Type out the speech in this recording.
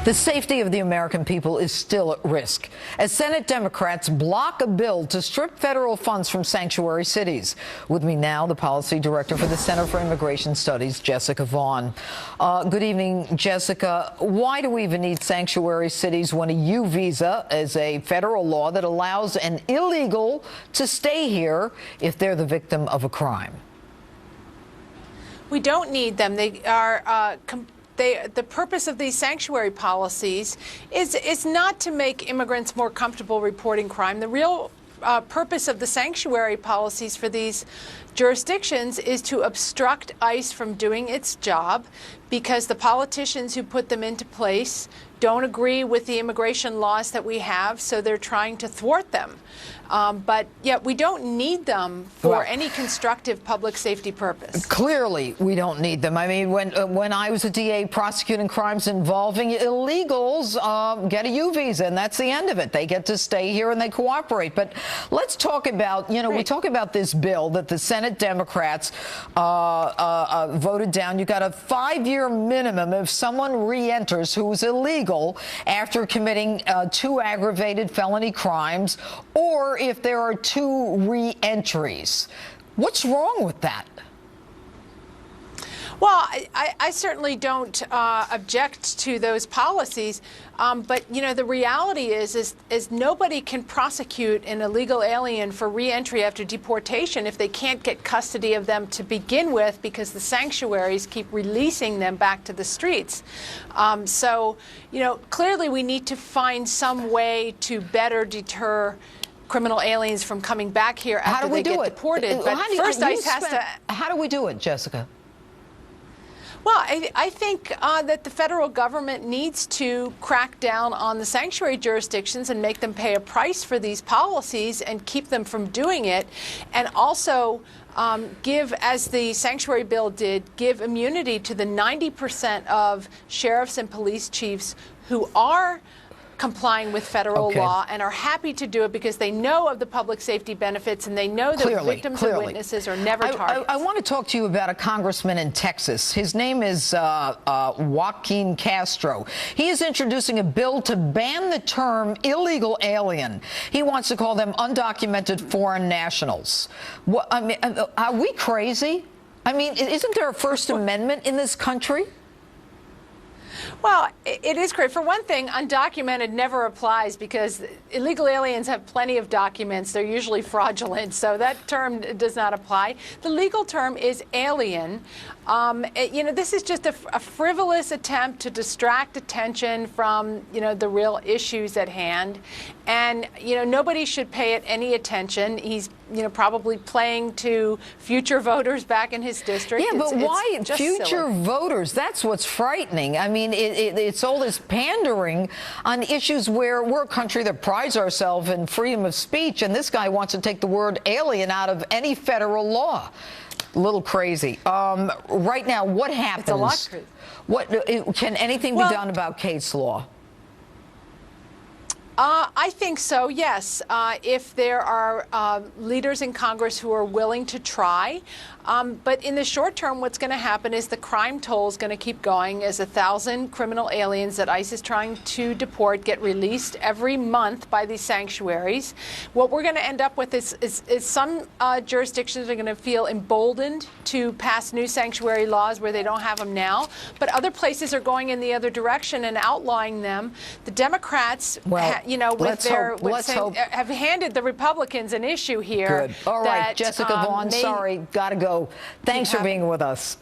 The safety of the American people is still at risk as Senate Democrats block a bill to strip federal funds from sanctuary cities. With me now, the policy director for the Center for Immigration Studies, Jessica Vaughn. Good evening, Jessica. Why do we even need sanctuary cities when a U visa is a federal law that allows an illegal to stay here if they're the victim of a crime? We don't need them. They are the purpose of these sanctuary policies is not to make immigrants more comfortable reporting crime. The real purpose of the sanctuary policies for these jurisdictions is to obstruct ICE from doing its job because the politicians who put them into place don't agree with the immigration laws that we have, so they're trying to thwart them. But yet we don't need them for any constructive public safety purpose. Clearly, we don't need them. I mean, when I was a DA prosecuting crimes involving illegals, get a U visa, and that's the end of it. They get to stay here and they cooperate. But let's talk about, we talk about this bill that the Senate Democrats voted down. You got a 5-year minimum if someone re-enters who's illegal after committing 2 aggravated felony crimes, or if there are 2 re-entries. What's wrong with that? Well, I certainly don't object to those policies, but the reality is nobody can prosecute an illegal alien for re-entry after deportation if they can't get custody of them to begin with, because the sanctuaries keep releasing them back to the streets. So, clearly we need to find some way to better deter criminal aliens from coming back here after they get deported. But first, ICE has to. How do we do it, Jessica? Well, I think that the federal government needs to crack down on the sanctuary jurisdictions and make them pay a price for these policies and keep them from doing it, and also give, as the sanctuary bill did, give immunity to the 90% of sheriffs and police chiefs who are complying with federal law and are happy to do it because they know of the public safety benefits and they know that victims and witnesses are never targets. I want to talk to you about a congressman in Texas. His name is Joaquin Castro. He is introducing a bill to ban the term illegal alien. He wants to call them undocumented foreign nationals. I mean, are we crazy? I mean, isn't there a First Amendment in this country? Well, it is great. For one thing, undocumented never applies because illegal aliens have plenty of documents. They're usually fraudulent, so that term does not apply. The legal term is alien. This is just a frivolous attempt to distract attention from, the real issues at hand. And, nobody should pay it any attention. He's, probably playing to future voters back in his district. Yeah, but why future voters? That's what's frightening. I mean, it's all this pandering on issues where we're a country that prides ourselves in freedom of speech, and this guy wants to take the word alien out of any federal law. A little crazy. Right now, what happens? It's a lot crazy. Can anything be done about case law? I think so, yes. If there are leaders in Congress who are willing to try. But in the short term, what's going to happen is the crime toll is going to keep going as 1,000 criminal aliens that ICE is trying to deport get released every month by these sanctuaries. What we're going to end up with is some jurisdictions are going to feel emboldened to pass new sanctuary laws where they don't have them now. But other places are going in the other direction and outlawing them. The Democrats, have handed the Republicans an issue here. Good. All right, Jessica Vaughn, sorry, gotta go. Thanks for being with us.